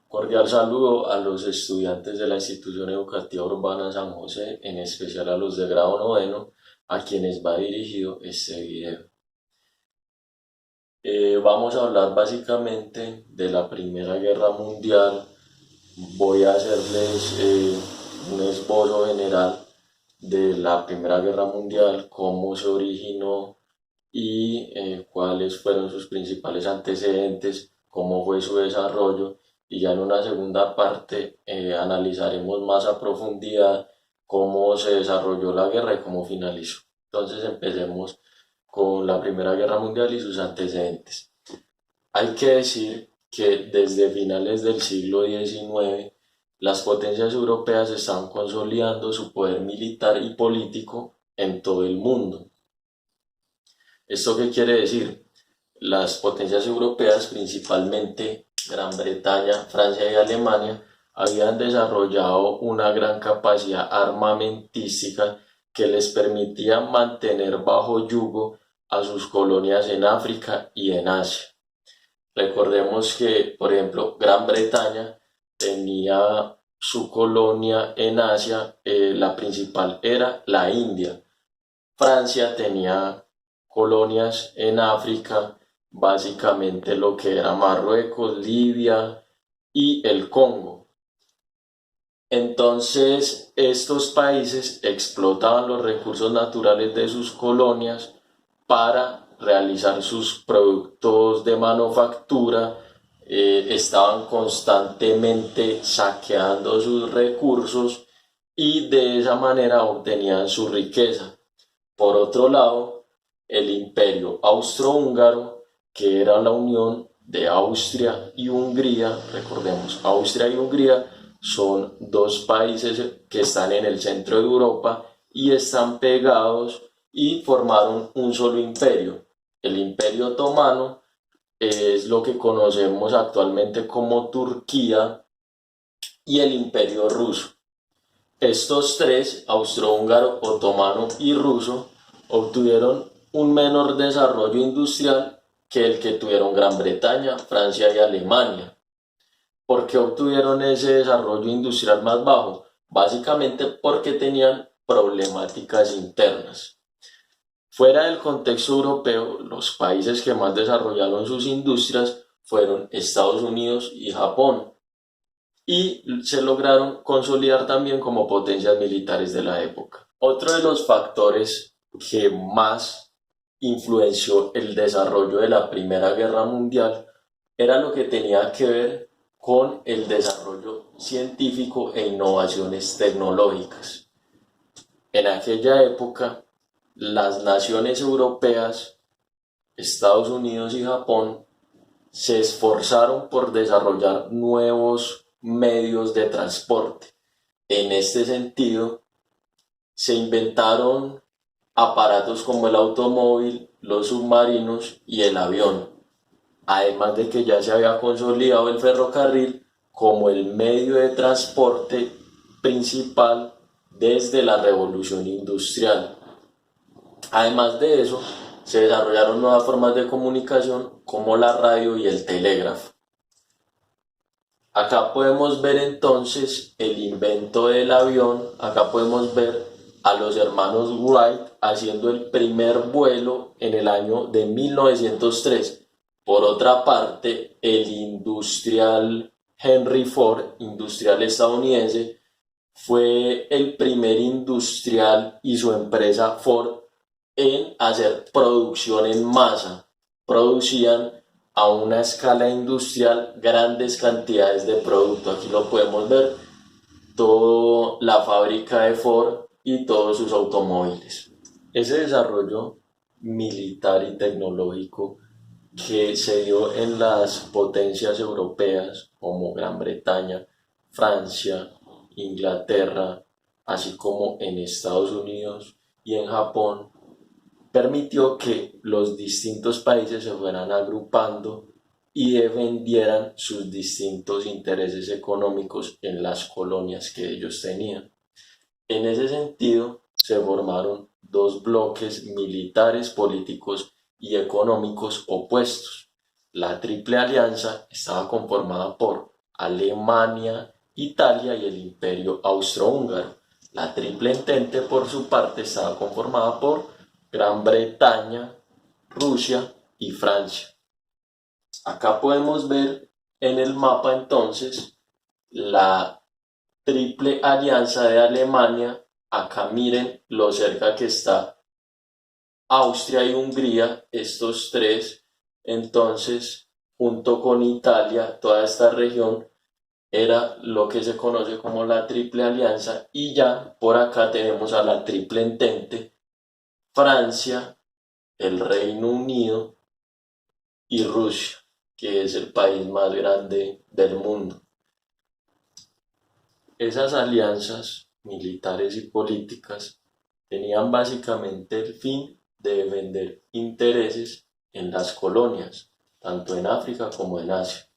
Cordial saludo a los estudiantes de la Institución Educativa Urbana San José, en especial a los de grado noveno, a quienes va dirigido este video. Vamos a hablar básicamente de la Primera Guerra Mundial. Voy a hacerles un esbozo general de la Primera Guerra Mundial, cómo se originó y cuáles fueron sus principales antecedentes, cómo fue su desarrollo, y ya en una segunda parte analizaremos más a profundidad cómo se desarrolló la guerra y cómo finalizó. Entonces empecemos con la Primera Guerra Mundial y sus antecedentes. Hay que decir que desde finales del siglo XIX las potencias europeas estaban consolidando su poder militar y político en todo el mundo. ¿Esto qué quiere decir? Las potencias europeas, principalmente Gran Bretaña, Francia y Alemania, habían desarrollado una gran capacidad armamentística que les permitía mantener bajo yugo a sus colonias en África y en Asia. Recordemos que, por ejemplo, Gran Bretaña tenía su colonia en Asia, la principal era la India. Francia tenía colonias en África, básicamente lo que era Marruecos, Libia y el Congo. Entonces, estos países explotaban los recursos naturales de sus colonias para realizar sus productos de manufactura, estaban constantemente saqueando sus recursos y de esa manera obtenían su riqueza. Por otro lado, el Imperio Austrohúngaro, que era la unión de Austria y Hungría, recordemos, Austria y Hungría son dos países que están en el centro de Europa y están pegados y formaron un solo imperio. El Imperio Otomano es lo que conocemos actualmente como Turquía, y el Imperio Ruso. Estos tres, austrohúngaro, otomano y ruso, obtuvieron un menor desarrollo industrial que el que tuvieron Gran Bretaña, Francia y Alemania. ¿Por qué obtuvieron ese desarrollo industrial más bajo? Básicamente porque tenían problemáticas internas. Fuera del contexto europeo, los países que más desarrollaron sus industrias fueron Estados Unidos y Japón, y se lograron consolidar también como potencias militares de la época. Otro de los factores que más influenció el desarrollo de la Primera Guerra Mundial era lo que tenía que ver con el desarrollo científico e innovaciones tecnológicas. En aquella época, las naciones europeas, Estados Unidos y Japón, se esforzaron por desarrollar nuevos medios de transporte. En este sentido, se inventaron aparatos como el automóvil, los submarinos y el avión, además de que ya se había consolidado el ferrocarril como el medio de transporte principal desde la revolución industrial. Además de eso, se desarrollaron nuevas formas de comunicación como la radio y el telégrafo. Acá podemos ver entonces el invento del avión. Acá podemos ver a los hermanos Wright haciendo el primer vuelo en el año de 1903. Por otra parte, el industrial Henry Ford, industrial estadounidense, fue el primer industrial y su empresa Ford en hacer producción en masa. Producían a una escala industrial grandes cantidades de producto. Aquí lo podemos ver, toda la fábrica de Ford y todos sus automóviles. Ese desarrollo militar y tecnológico que se dio en las potencias europeas como Gran Bretaña, Francia, Inglaterra, así como en Estados Unidos y en Japón, permitió que los distintos países se fueran agrupando y defendieran sus distintos intereses económicos en las colonias que ellos tenían. En ese sentido, se formaron dos bloques militares, políticos y económicos opuestos. La Triple Alianza estaba conformada por Alemania, Italia y el Imperio Austrohúngaro. La Triple Entente, por su parte, estaba conformada por Gran Bretaña, Rusia y Francia. Acá podemos ver en el mapa entonces la Triple Alianza de Alemania. Acá miren lo cerca que está Austria y Hungría, estos tres. Entonces, junto con Italia, toda esta región era lo que se conoce como la Triple Alianza, y ya por acá tenemos a la Triple Entente: Francia, el Reino Unido y Rusia, que es el país más grande del mundo. Esas alianzas militares y políticas tenían básicamente el fin de defender intereses en las colonias, tanto en África como en Asia.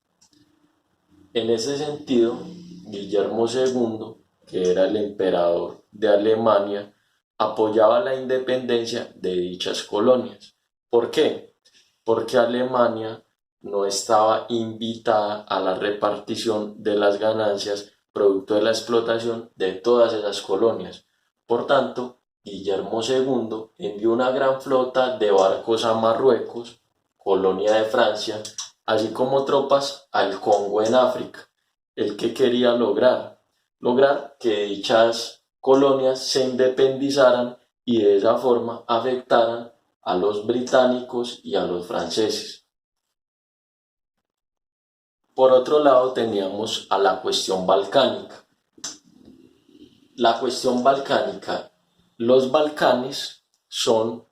En ese sentido, Guillermo II, que era el emperador de Alemania, apoyaba la independencia de dichas colonias. ¿Por qué? Porque Alemania no estaba invitada a la repartición de las ganancias producto de la explotación de todas esas colonias. Por tanto, Guillermo II envió una gran flota de barcos a Marruecos, colonia de Francia, así como tropas al Congo en África. ¿El que quería lograr? Lograr que dichas colonias se independizaran y de esa forma afectaran a los británicos y a los franceses. Por otro lado teníamos a la cuestión balcánica. La cuestión balcánica. Los Balcanes son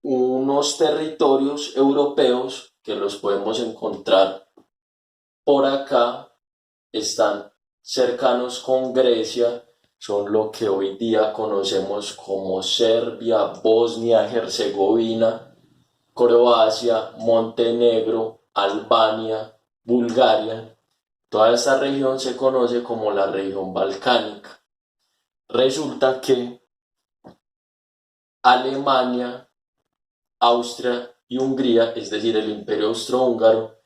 unos territorios europeos que los podemos encontrar por acá, están cercanos con Grecia, son lo que hoy día conocemos como Serbia, Bosnia, Herzegovina, Croacia, Montenegro, Albania, Bulgaria. Toda esta región se conoce como la región balcánica. Resulta que Alemania, Austria y Hungría, es decir, el Imperio Austrohúngaro,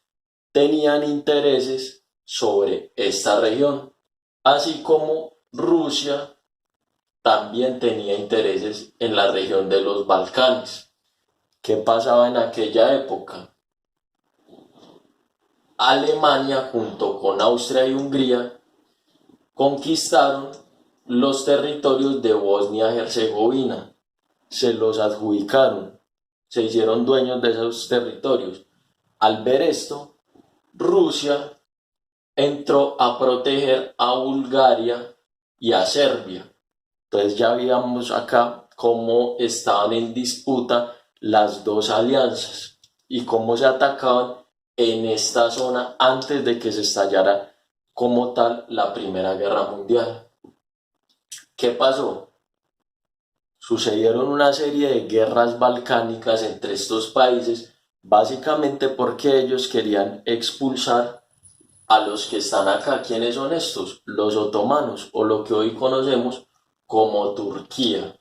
tenían intereses sobre esta región, así como Rusia también tenía intereses en la región de los Balcanes. ¿Qué pasaba en aquella época? Alemania, junto con Austria y Hungría, conquistaron los territorios de Bosnia-Herzegovina, se los adjudicaron, se hicieron dueños de esos territorios. Al ver esto, Rusia entró a proteger a Bulgaria y a Serbia. Entonces ya veíamos acá cómo estaban en disputa las dos alianzas y cómo se atacaban en esta zona antes de que se estallara como tal la Primera Guerra Mundial. ¿Qué pasó? Sucedieron una serie de guerras balcánicas entre estos países, básicamente porque ellos querían expulsar a los que están acá. ¿Quiénes son estos? Los otomanos, o lo que hoy conocemos como Turquía.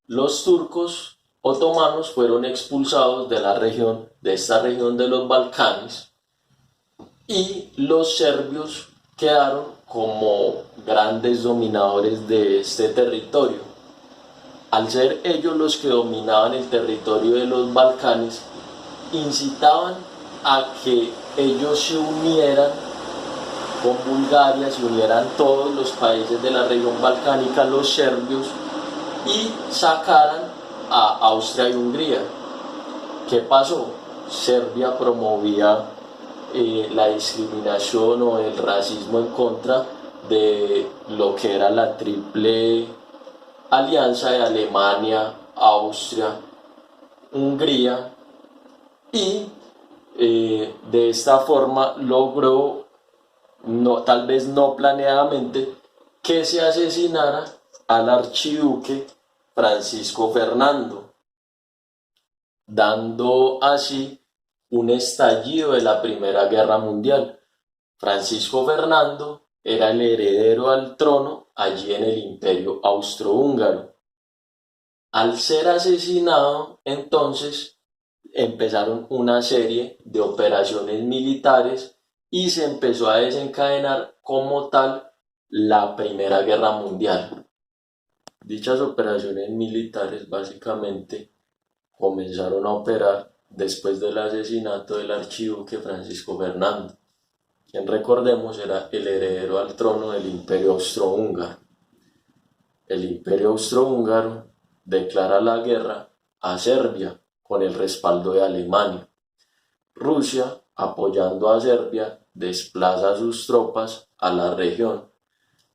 Los turcos otomanos fueron expulsados de la región, de esta región de los Balcanes, y los serbios quedaron como grandes dominadores de este territorio. Al ser ellos los que dominaban el territorio de los Balcanes, incitaban a que ellos se unieran con Bulgaria, se unieran todos los países de la región balcánica, los serbios, y sacaran a Austria y Hungría. ¿Qué pasó? Serbia promovía la discriminación o el racismo en contra de lo que era la Triple Alianza de Alemania, Austria, Hungría, y de esta forma logró, no, tal vez no planeadamente, que se asesinara al archiduque Francisco Fernando, dando así un estallido de la Primera Guerra Mundial. Francisco Fernando era el heredero al trono allí en el Imperio Austrohúngaro. Al ser asesinado, entonces, empezaron una serie de operaciones militares y se empezó a desencadenar como tal la Primera Guerra Mundial. Dichas operaciones militares básicamente comenzaron a operar después del asesinato del archiduque Francisco Fernando, quien recordemos era el heredero al trono del Imperio Austrohúngaro. El Imperio Austrohúngaro declara la guerra a Serbia con el respaldo de Alemania. Rusia, apoyando a Serbia, desplaza sus tropas a la región.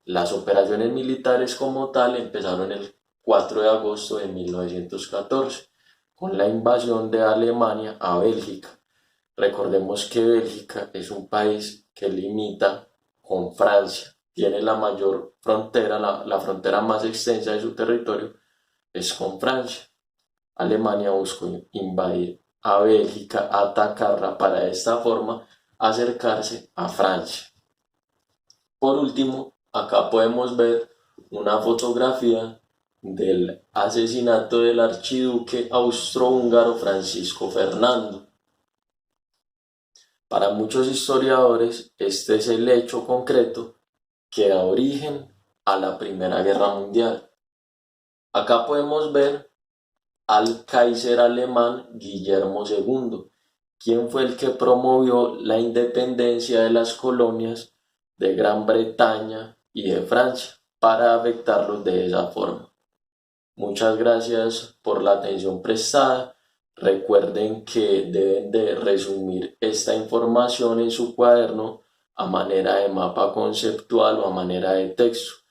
Las operaciones militares como tal empezaron el 4 de agosto de 1914 con la invasión de Alemania a Bélgica. Recordemos que Bélgica es un país que limita con Francia, tiene la mayor frontera, la frontera más extensa de su territorio es con Francia. Alemania buscó invadir a Bélgica, atacarla para de esta forma acercarse a Francia. Por último, acá podemos ver una fotografía del asesinato del archiduque austrohúngaro Francisco Fernando. Para muchos historiadores, este es el hecho concreto que da origen a la Primera Guerra Mundial. Acá podemos ver al Kaiser alemán Guillermo II, quien fue el que promovió la independencia de las colonias de Gran Bretaña y de Francia para afectarlos de esa forma. Muchas gracias por la atención prestada. Recuerden que deben de resumir esta información en su cuaderno a manera de mapa conceptual o a manera de texto.